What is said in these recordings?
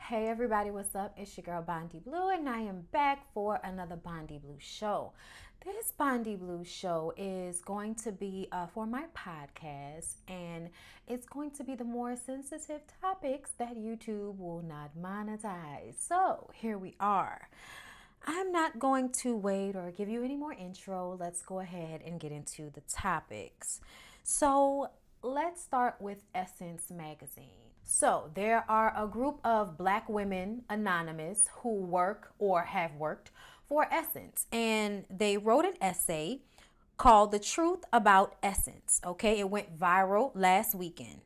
Hey everybody, what's up? It's your girl Bondy Blue, and I am back for another Bondy Blue show. This Bondy Blue show is going to be for my podcast, and it's going to be the more sensitive topics that YouTube will not monetize. So here we are. I'm not going to wait or give you any more intro. Let's go ahead and get into the topics. So let's start with Essence Magazine. So there are a group of Black women, anonymous, who work or have worked for Essence, and they wrote an essay called The Truth About Essence. Okay, it went viral last weekend.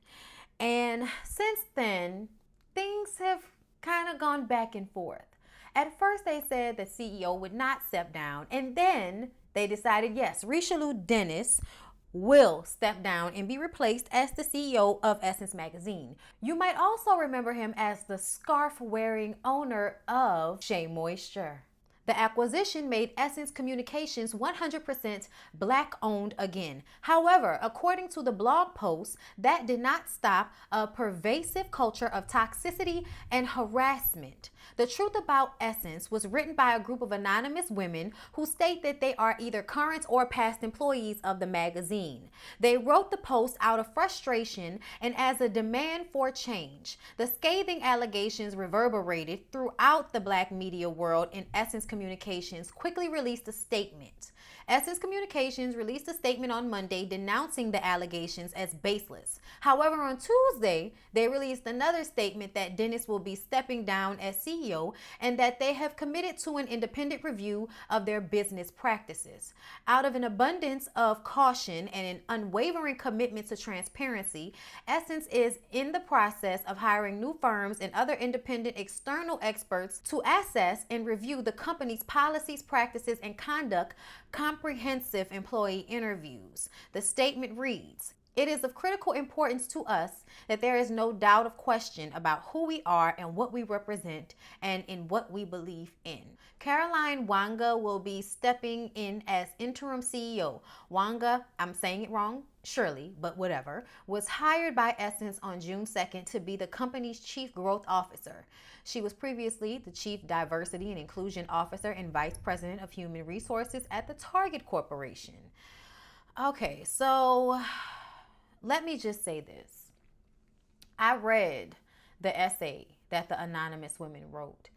And since then, things have kind of gone back and forth. At first, they said the CEO would not step down, and then they decided, yes, Richelieu Dennis will step down and be replaced as the CEO of Essence Magazine. You might also remember him as the scarf-wearing owner of Shea Moisture. The acquisition made Essence Communications 100% Black owned again. However, according to the blog post, that did not stop a pervasive culture of toxicity and harassment. The Truth About Essence was written by a group of anonymous women who state that they are either current or past employees of the magazine. They wrote the post out of frustration and as a demand for change. The scathing allegations reverberated throughout the Black media world, and Essence Communications quickly released a statement. Essence Communications released a statement on Monday denouncing the allegations as baseless. However, on Tuesday, they released another statement that Dennis will be stepping down as CEO and that they have committed to an independent review of their business practices. Out of an abundance of caution and an unwavering commitment to transparency, Essence is in the process of hiring new firms and other independent external experts to assess and review the company's policies, practices, and conduct comprehensive employee interviews. The statement reads, "It is of critical importance to us that there is no doubt of question about who we are and what we represent and in what we believe in." Caroline Wanga will be stepping in as interim CEO. Wanga, I'm saying it wrong, Shirley, but whatever, was hired by Essence on June 2nd to be the company's chief growth officer. She was previously the chief diversity and inclusion officer and vice president of human resources at the Target Corporation. Okay, so let me just say this. I read the essay that the anonymous women wrote,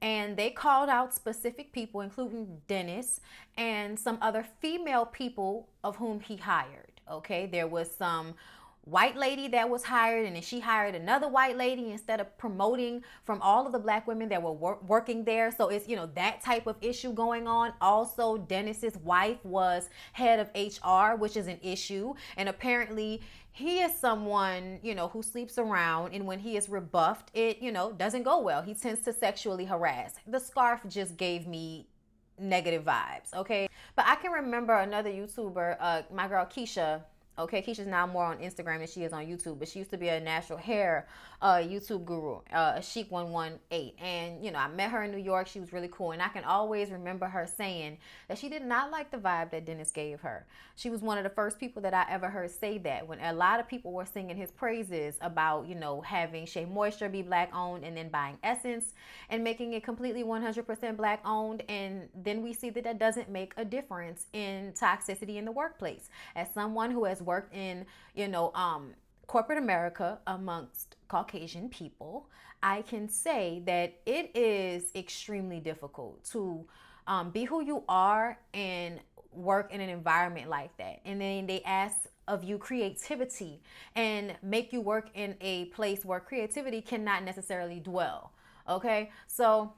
and they called out specific people, including Dennis and some other female people of whom he hired. Okay, there was some white lady that was hired, and then she hired another white lady instead of promoting from all of the Black women that were working there. So it's, that type of issue going on. Also, Dennis's wife was head of HR, which is an issue. And apparently he is someone, who sleeps around, and when he is rebuffed, it, doesn't go well. He tends to sexually harass. The scarf just gave me negative vibes. Okay. But I can remember another YouTuber, my girl Keisha. Okay, Keisha's now more on Instagram than she is on YouTube, but she used to be a natural hair YouTube guru, Chic 118. And, I met her in New York. She was really cool. And I can always remember her saying that she did not like the vibe that Dennis gave her. She was one of the first people that I ever heard say that, when a lot of people were singing his praises about, having Shea Moisture be Black owned and then buying Essence and making it completely 100% Black owned. And then we see that that doesn't make a difference in toxicity in the workplace. As someone who has worked in, corporate America amongst Caucasian people, I can say that it is extremely difficult to be who you are and work in an environment like that. And then they ask of you creativity and make you work in a place where creativity cannot necessarily dwell. Okay, so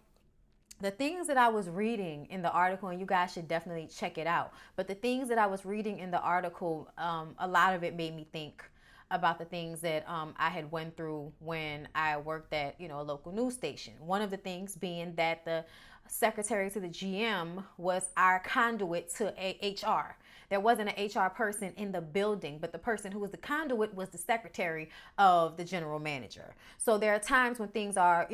the things that I was reading in the article, and you guys should definitely check it out, but the things that I was reading in the article, a lot of it made me think about the things that I had went through when I worked at, a local news station. One of the things being that the secretary to the GM was our conduit to HR. There wasn't an HR person in the building, but the person who was the conduit was the secretary of the general manager. So there are times when things are,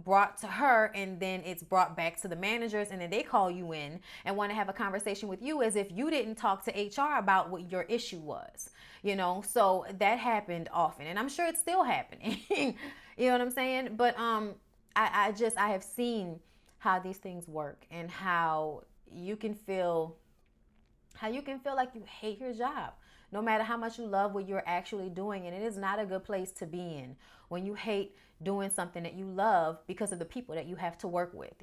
brought to her, and then it's brought back to the managers, and then they call you in and want to have a conversation with you as if you didn't talk to HR about what your issue was, So that happened often, and I'm sure it's still happening. You know what I'm saying? But I have seen how these things work, and you can feel how you can feel like you hate your job no matter how much you love what you're actually doing. And it is not a good place to be in when you hate doing something that you love because of the people that you have to work with.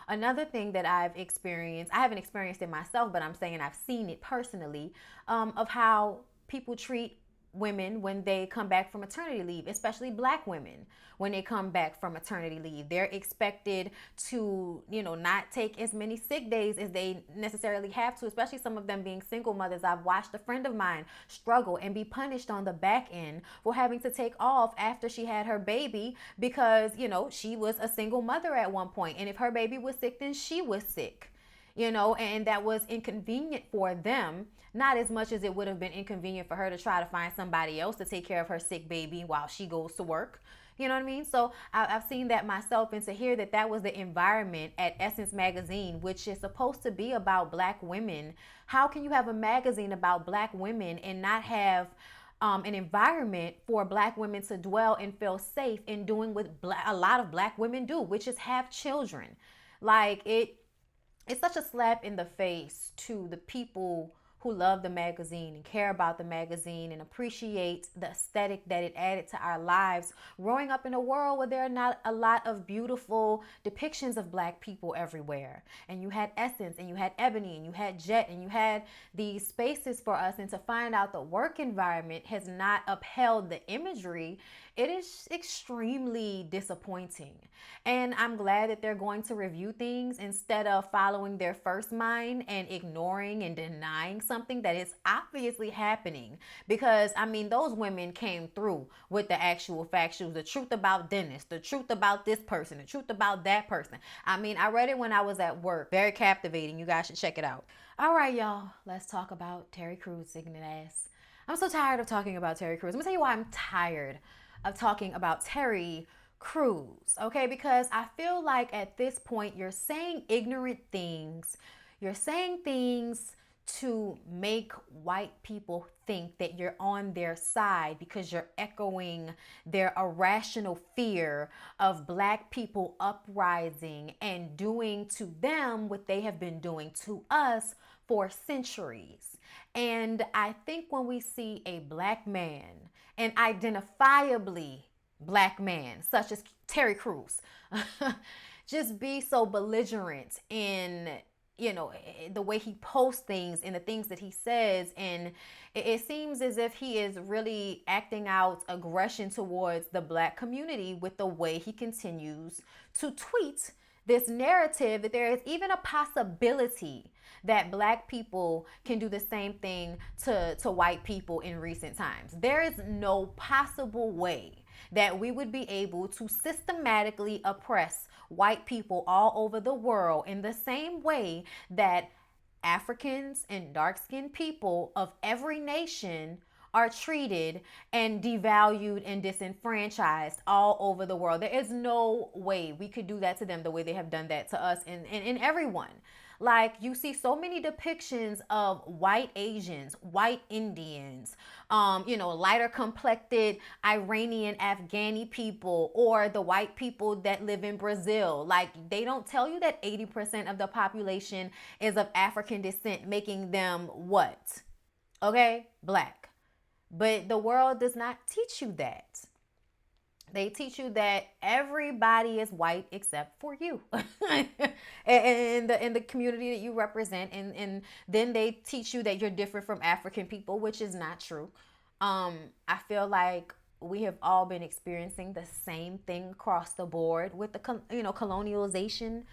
Another thing that I've experienced, I haven't experienced it myself, but I'm saying I've seen it personally, of how people treat women when they come back from maternity leave, especially black women. When they come back from maternity leave, they're expected to, not take as many sick days as they necessarily have to, especially some of them being single mothers. I've watched a friend of mine struggle and be punished on the back end for having to take off after she had her baby because, she was a single mother at one point. And if her baby was sick, then she was sick. And that was inconvenient for them, not as much as it would have been inconvenient for her to try to find somebody else to take care of her sick baby while she goes to work. You know what I mean? So I've seen that myself, and to hear that was the environment at Essence Magazine, which is supposed to be about black women. How can you have a magazine about black women and not have an environment for black women to dwell and feel safe in doing what a lot of black women do, which is have children? Like it's such a slap in the face to the people who love the magazine and care about the magazine and appreciate the aesthetic that it added to our lives, growing up in a world where there are not a lot of beautiful depictions of black people everywhere. And you had Essence, and you had Ebony, and you had Jet, and you had these spaces for us. And to find out the work environment has not upheld the imagery, it is extremely disappointing. And I'm glad that they're going to review things instead of following their first mind and ignoring and denying something that is obviously happening. Because, those women came through with the actual factuals, the truth about Dennis, the truth about this person, the truth about that person. I read it when I was at work. Very captivating. You guys should check it out. All right, y'all. Let's talk about Terry Crews' ignorant ass. I'm so tired of talking about Terry Crews. Let me tell you why I'm tired of talking about Terry Crews, okay? Because I feel like at this point you're saying ignorant things. You're saying things to make white people think that you're on their side because you're echoing their irrational fear of black people uprising and doing to them what they have been doing to us for centuries. And I think when we see a black man, an identifiably black man, such as Terry Crews, just be so belligerent in, the way he posts things and the things that he says. And it seems as if he is really acting out aggression towards the black community with the way he continues to tweet this narrative that there is even a possibility that black people can do the same thing to white people in recent times. There is no possible way that we would be able to systematically oppress white people all over the world in the same way that Africans and dark-skinned people of every nation are treated and devalued and disenfranchised all over the world. There is no way we could do that to them the way they have done that to us and everyone. Like, you see so many depictions of white Asians, white Indians, lighter complected Iranian, Afghani people, or the white people that live in Brazil. Like, they don't tell you that 80% of the population is of African descent, making them what? Okay, black. But the world does not teach you that. They teach you that everybody is white except for you in the community that you represent. And then they teach you that you're different from African people, which is not true. I feel like we have all been experiencing the same thing across the board with the, colonization.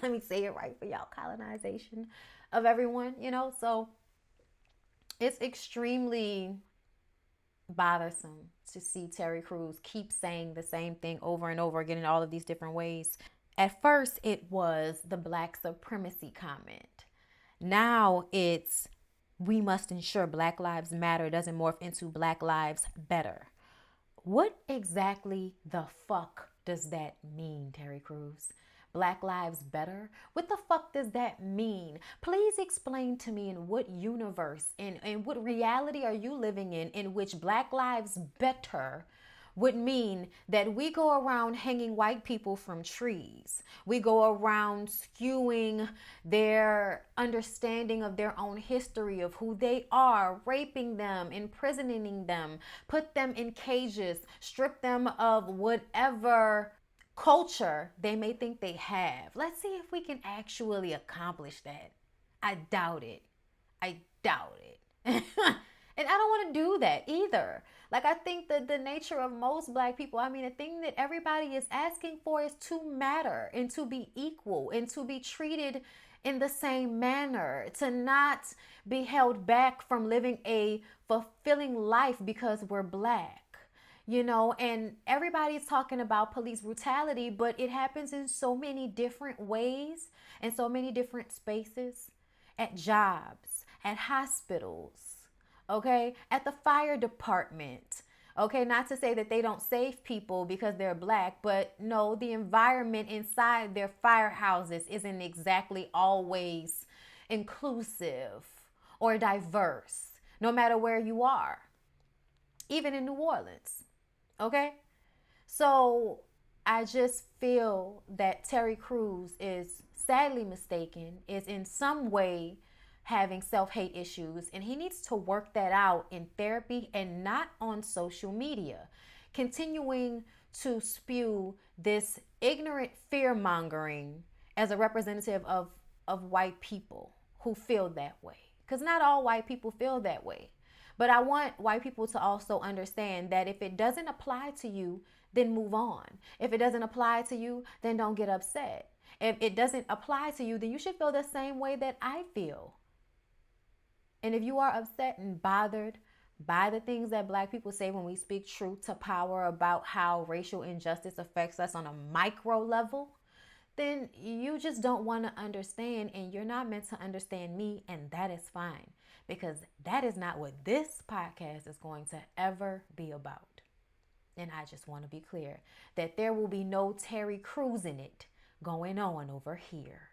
Let me say it right for y'all. Colonization of everyone, so it's extremely bothersome to see Terry Crews keep saying the same thing over and over again in all of these different ways. At first, it was the black supremacy comment. Now it's we must ensure Black Lives Matter doesn't morph into Black Lives Better. What exactly the fuck does that mean, Terry Crews? Black Lives Better? What the fuck does that mean? Please explain to me in what universe and what reality are you living in which Black Lives Better would mean that we go around hanging white people from trees. We go around skewing their understanding of their own history, of who they are, raping them, imprisoning them, put them in cages, strip them of whatever culture they may think they have. Let's see if we can actually accomplish that. I doubt it. I doubt it. And I don't want to do that either. Like, I think that the nature of most black people, I mean, the thing that everybody is asking for is to matter and to be equal and to be treated in the same manner, to not be held back from living a fulfilling life because we're black. You know, and everybody's talking about police brutality, but it happens in so many different ways and so many different spaces, at jobs, at hospitals, okay, at the fire department. Okay, not to say that they don't save people because they're black, but no, the environment inside their firehouses isn't exactly always inclusive or diverse, no matter where you are, even in New Orleans. Okay? So I just feel that Terry Crews is sadly mistaken, is in some way having self-hate issues, and he needs to work that out in therapy and not on social media, continuing to spew this ignorant fear-mongering as a representative of white people who feel that way. Because not all white people feel that way. But I want white people to also understand that if it doesn't apply to you, then move on. If it doesn't apply to you, then don't get upset. If it doesn't apply to you, then you should feel the same way that I feel. And if you are upset and bothered by the things that black people say when we speak truth to power about how racial injustice affects us on a micro level, then you just don't want to understand, and you're not meant to understand me, and that is fine, because that is not what this podcast is going to ever be about. And I just want to be clear that there will be no Terry Crews in it going on over here.